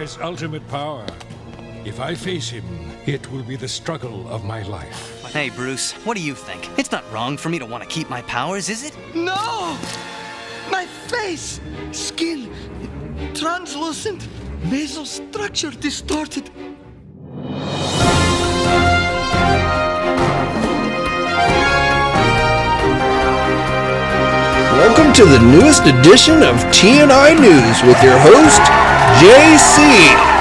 has ultimate power. If I face him, it will be the struggle of my life. Hey, Bruce, what do you think? It's not wrong for me to want to keep my powers, is it? No! My face! Skin translucent, mesostructure distorted. Welcome to the newest edition of TNI News with your host, JC.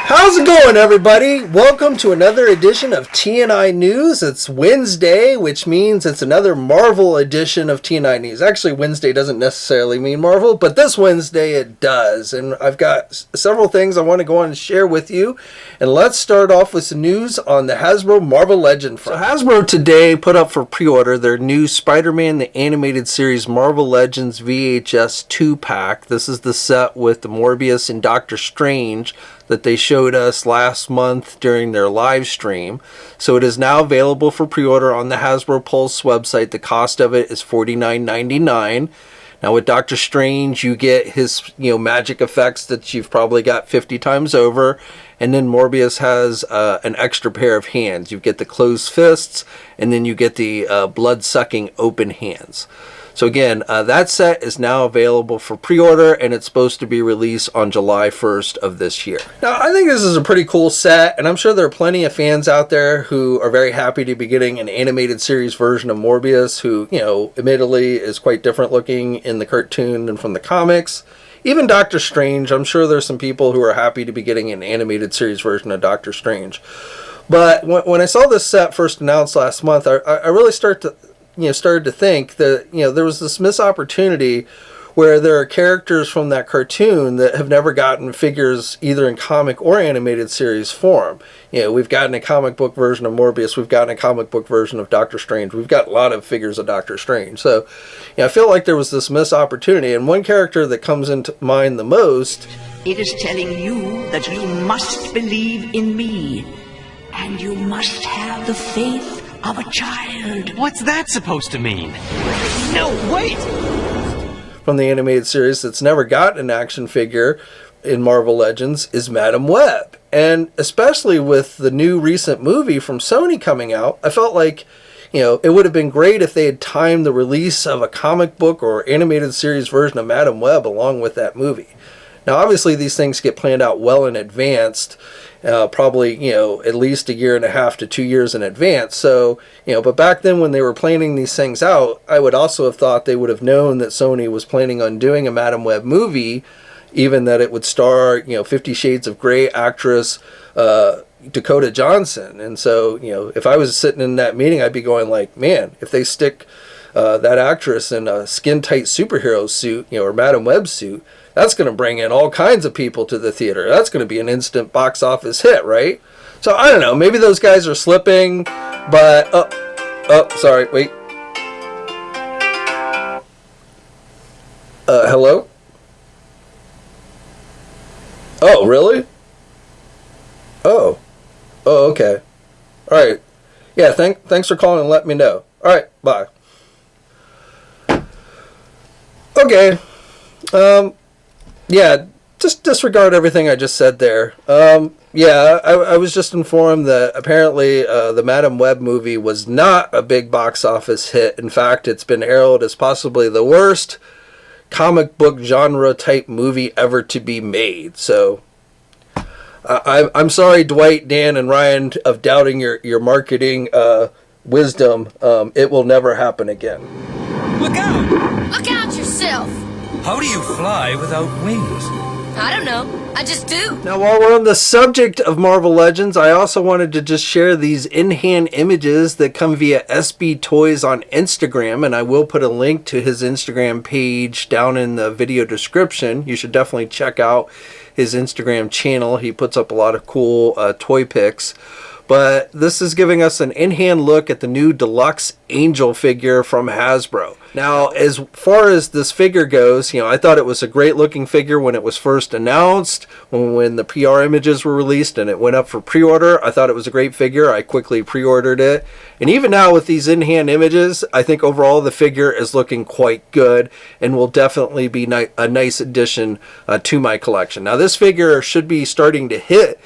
How's it going, everybody? Welcome to another edition of TNI News. It's Wednesday, which means it's another Marvel edition of TNI News. Actually, Wednesday doesn't necessarily mean Marvel, but this Wednesday it does. And I've got several things I want to go on and share with you. And let's start off with some news on the Hasbro Marvel Legends front. So Hasbro today put up for pre-order their new Spider-Man the Animated Series Marvel Legends VHS 2-pack. This is the set with the Morbius and Doctor Strange that they showed us last month during their live stream. So it is now available for pre-order on the Hasbro Pulse website. The cost of it is $49.99. Now with Doctor Strange, you get his magic effects that you've probably got 50 times over. And then Morbius has an extra pair of hands. You get the closed fists, and then you get the blood-sucking open hands. So again, that set is now available for pre-order, and it's supposed to be released on July 1st of this year. Now, I think this is a pretty cool set, and I'm sure there are plenty of fans out there who are very happy to be getting an animated series version of Morbius, who, admittedly is quite different looking in the cartoon than from the comics. Even Doctor Strange, I'm sure there's some people who are happy to be getting an animated series version of Doctor Strange. But when I saw this set first announced last month, I really started to think that, there was this missed opportunity where there are characters from that cartoon that have never gotten figures either in comic or animated series form. We've gotten a comic book version of Morbius. We've gotten a comic book version of Doctor Strange. We've got a lot of figures of Doctor Strange. So, I feel like there was this missed opportunity. And one character that comes into mind the most... It is telling you that you must believe in me. And you must have the faith of a child. What's that supposed to mean? No, wait! From the animated series that's never gotten an action figure in Marvel Legends is Madame Web. And especially with the new recent movie from Sony coming out, I felt like, it would have been great if they had timed the release of a comic book or animated series version of Madame Web along with that movie. Now, obviously, these things get planned out well in advance, probably, at least a year and a half to 2 years in advance. So, but back then when they were planning these things out, I would also have thought they would have known that Sony was planning on doing a Madame Web movie, even that it would star, 50 Shades of Grey actress Dakota Johnson. And so, if I was sitting in that meeting, I'd be going like, man, if they stick that actress in a skin-tight superhero suit, or Madame Web suit, that's going to bring in all kinds of people to the theater. That's going to be an instant box office hit, right? So, I don't know. Maybe those guys are slipping, but... sorry, wait. Hello? Oh, really? Oh, okay. All right. Yeah, thanks for calling and letting me know. All right, bye. Okay. Yeah, just disregard everything I just said there. I was just informed that apparently the Madame Web movie was not a big box office hit. In fact, it's been heralded as possibly the worst comic book genre type movie ever to be made. So, I'm sorry, Dwight, Dan, and Ryan, of doubting your marketing wisdom. It will never happen again. Look out! Look out yourself! How do you fly without wings? I don't know. I just do. Now, while we're on the subject of Marvel Legends, I also wanted to just share these in-hand images that come via SB Toys on Instagram, and I will put a link to his Instagram page down in the video description. You should definitely check out his Instagram channel. He puts up a lot of cool toy pics. but this is giving us an in-hand look at the new Deluxe Angel figure from Hasbro. Now, as far as this figure goes, I thought it was a great looking figure when it was first announced, when the PR images were released and it went up for pre-order. I thought it was a great figure. I quickly pre-ordered it. And even now with these in-hand images, I think overall the figure is looking quite good and will definitely be a nice addition to my collection. Now, this figure should be starting to hit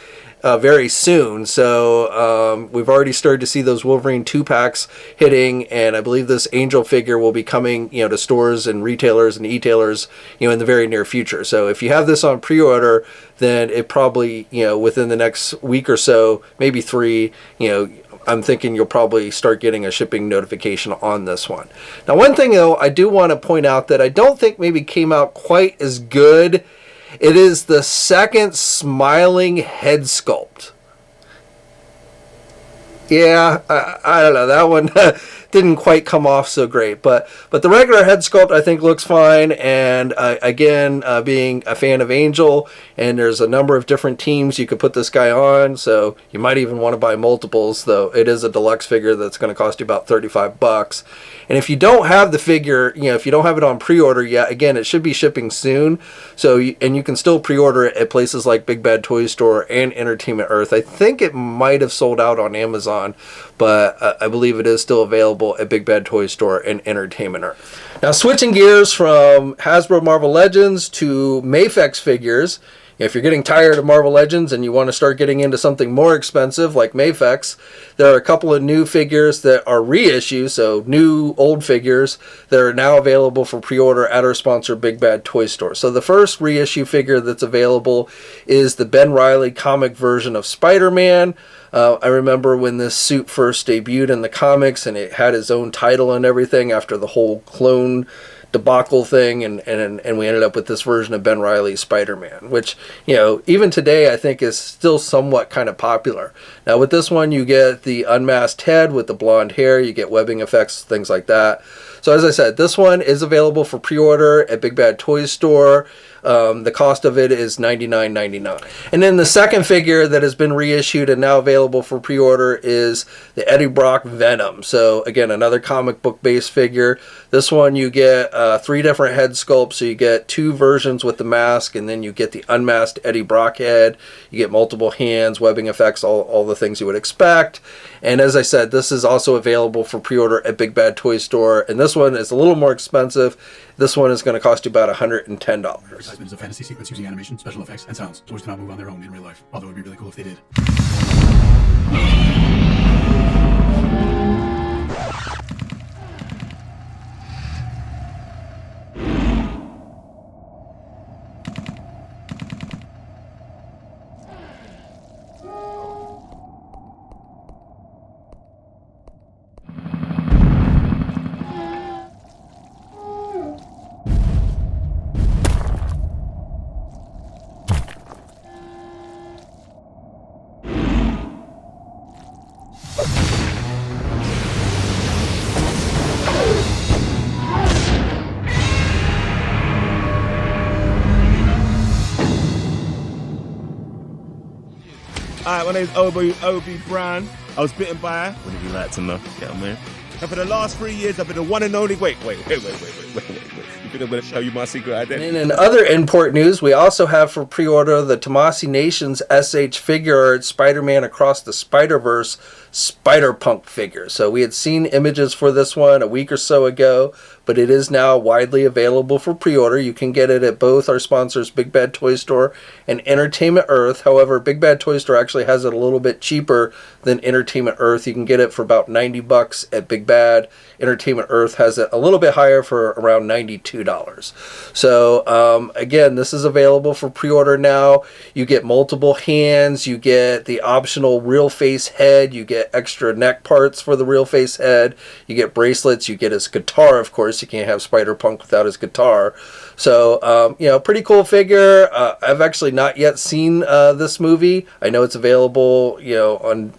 very soon, so we've already started to see those Wolverine 2-packs hitting, and I believe this Angel figure will be coming to stores and retailers and e-tailers in the very near future. So if you have this on pre-order, then it probably within the next week or so, maybe 3, I'm thinking you'll probably start getting a shipping notification on this one. Now, one thing though I do want to point out that I don't think maybe came out quite as good. It is the second smiling head sculpt. Yeah, I don't know. That one didn't quite come off so great. But the regular head sculpt I think looks fine. And again, being a fan of Angel, and there's a number of different teams you could put this guy on. So you might even want to buy multiples, though it is a deluxe figure that's going to cost you about $35. And if you don't have the figure, if you don't have it on pre-order yet, again, it should be shipping soon. So, and you can still pre-order it at places like Big Bad Toy Store and Entertainment Earth. I think it might have sold out on Amazon, but I believe it is still available at Big Bad Toy Store and Entertainment Earth. Now, switching gears from Hasbro Marvel Legends to MAFEX figures. If you're getting tired of Marvel Legends and you want to start getting into something more expensive like MAFEX, there are a couple of new figures that are reissues, so new old figures that are now available for pre-order at our sponsor Big Bad Toy Store. So the first reissue figure that's available is the Ben Reilly comic version of Spider-Man. I remember when this suit first debuted in the comics and it had his own title and everything after the whole clone debacle thing, and we ended up with this version of Ben Reilly's Spider-Man, which even today I think is still somewhat kind of popular. Now with this one you get the unmasked head with the blonde hair, you get webbing effects, things like that. So as I said, this one is available for pre-order at Big Bad Toy Store. The cost of it is $99.99. And then the second figure that has been reissued and now available for pre-order is the Eddie Brock Venom. So again, another comic book based figure. This one you get 3 different head sculpts. So you get 2 versions with the mask, and then you get the unmasked Eddie Brock head. You get multiple hands, webbing effects, all the things you would expect. And as I said, this is also available for pre-order at Big Bad Toy Store. And this one is a little more expensive. This one is going to cost you about $110. Advertisement is a fantasy sequence using animation, special effects, and sounds. Toys do not move on their own in real life, although it would be really cool if they did. Alright, my name's Obi Brown. I was bitten by. What would you like to know? Yeah, man. And for the last 3 years, I've been the one and only. Wait. You think I'm going to show you my secret identity? And in other import news, we also have for pre-order the Tamashii Nations SH Figuarts Spider-Man Across the Spider-Verse Spider-Punk figure. So we had seen images for this one a week or so ago, but it is now widely available for pre-order. You can get it at both our sponsors, Big Bad Toy Store and Entertainment Earth. However, Big Bad Toy Store actually has it a little bit cheaper than Entertainment Earth. You can get it for about $90 at Big Bad. Entertainment Earth has it a little bit higher for around $92. So again, this is available for pre-order now. You get multiple hands, you get the optional real face head, you get extra neck parts for the real face head, you get bracelets, you get his guitar, of course. You can't have Spider-Punk without his guitar. So, pretty cool figure. I've actually not yet seen this movie. I know it's available, on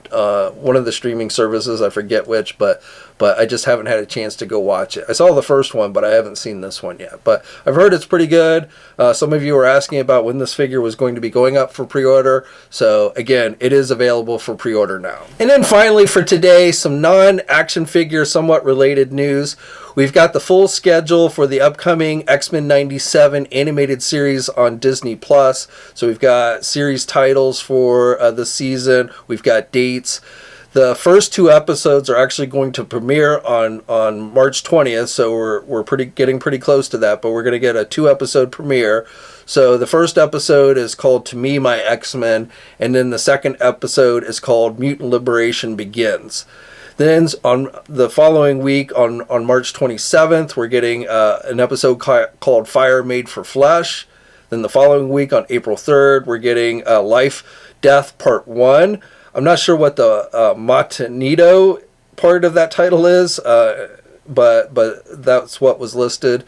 one of the streaming services. I forget which, but but I just haven't had a chance to go watch it. I saw the first one, but I haven't seen this one yet. But I've heard it's pretty good. Some of you were asking about when this figure was going to be going up for pre-order. So again, it is available for pre-order now. And then finally for today, some non-action figure, somewhat related news. We've got the full schedule for the upcoming X-Men97 animated series on Disney+. So we've got series titles for the season. We've got dates. The first 2 episodes are actually going to premiere on March 20th, so we're getting pretty close to that, but we're going to get a 2-episode premiere. So the first episode is called To Me, My X-Men, and then the second episode is called Mutant Liberation Begins. Then on the following week, on March 27th, we're getting an episode called Fire Made for Flesh. Then the following week, on April 3rd, we're getting Life, Death, Part 1. I'm not sure what the Matanito part of that title is, but that's what was listed.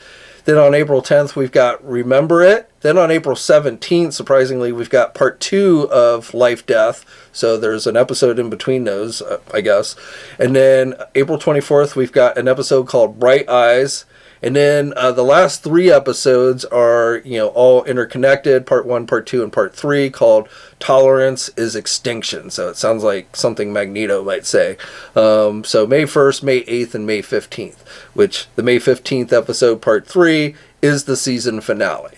Then on April 10th, we've got Remember It. Then on April 17th, surprisingly, we've got Part 2 of Life, Death. So there's an episode in between those, I guess. And then April 24th, we've got an episode called Bright Eyes. And then the last 3 episodes are, all interconnected, Part 1, Part 2, and Part 3, called Tolerance is Extinction. So it sounds like something Magneto might say. So May 1st, May 8th, and May 15th, which the May 15th episode, Part 3, is the season finale.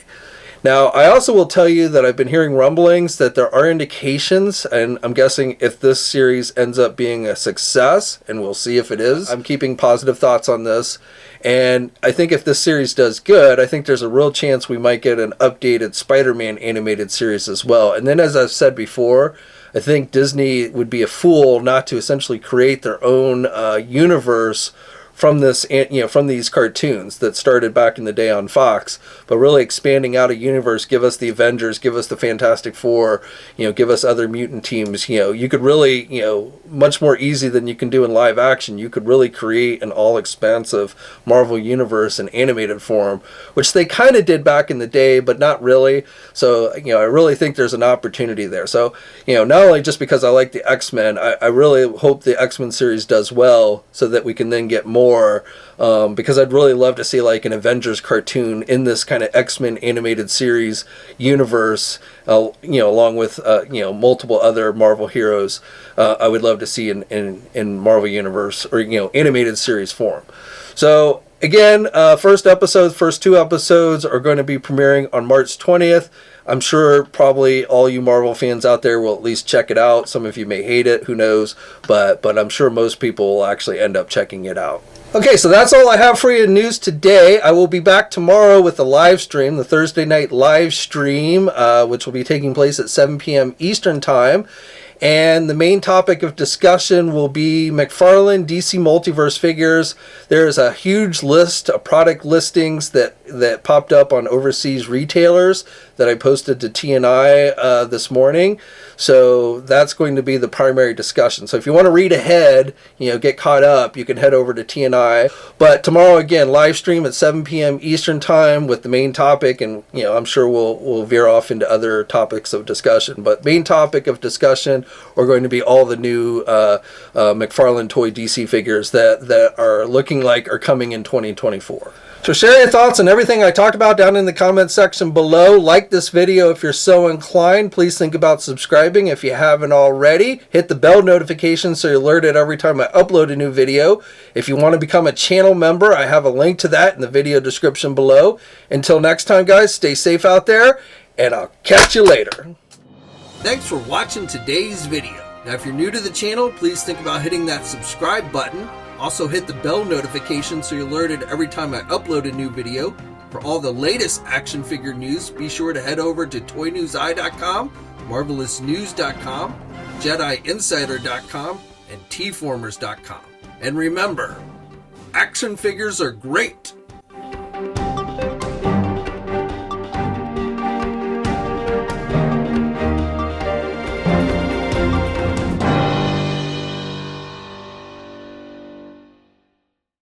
Now, I also will tell you that I've been hearing rumblings that there are indications, and I'm guessing if this series ends up being a success, and we'll see if it is. I'm keeping positive thoughts on this, and I think if this series does good, I think there's a real chance we might get an updated Spider-Man animated series as well. And then, as I've said before, I think Disney would be a fool not to essentially create their own universe from this, from these cartoons that started back in the day on Fox, but really expanding out a universe, give us the Avengers, give us the Fantastic Four, give us other mutant teams. You could really, much more easy than you can do in live action, you could really create an all-expansive Marvel universe in animated form, which they kind of did back in the day, but not really. So, I really think there's an opportunity there. So, not only just because I like the X-Men, I really hope the X-Men series does well so that we can then get more, because I'd really love to see like an Avengers cartoon in this kind of X-Men animated series universe, along with multiple other Marvel heroes. I would love to see in Marvel universe, or animated series form. So again, first 2 episodes are going to be premiering on March 20th. I'm sure probably all you Marvel fans out there will at least check it out. Some of you may hate it, who knows, but I'm sure most people will actually end up checking it out. Okay, so that's all I have for you in news today. I will be back tomorrow with the live stream, the Thursday night live stream, which will be taking place at 7 p.m. Eastern Time. And the main topic of discussion will be McFarlane DC Multiverse figures. There's a huge list of product listings that popped up on overseas retailers that I posted to TNI this morning. So that's going to be the primary discussion. So if you want to read ahead, get caught up, you can head over to TNI. But tomorrow, again, live stream at 7 p.m. Eastern Time with the main topic. And, I'm sure we'll veer off into other topics of discussion. But main topic of discussion are going to be all the new McFarlane toy DC figures that are looking like are coming in 2024. So share your thoughts on everything I talked about down in the comments section below. Like this video if you're so inclined. Please think about subscribing if you haven't already. Hit the bell notification so you're alerted every time I upload a new video. If you want to become a channel member, I have a link to that in the video description below. Until next time, guys, stay safe out there, and I'll catch you later. Thanks for watching today's video. Now, if you're new to the channel, please think about hitting that subscribe button. Also hit the bell notification so you're alerted every time I upload a new video. For all the latest action figure news, be sure to head over to ToyNewsEye.com, MarvelousNews.com, JediInsider.com, and TFormers.com. And remember, action figures are great,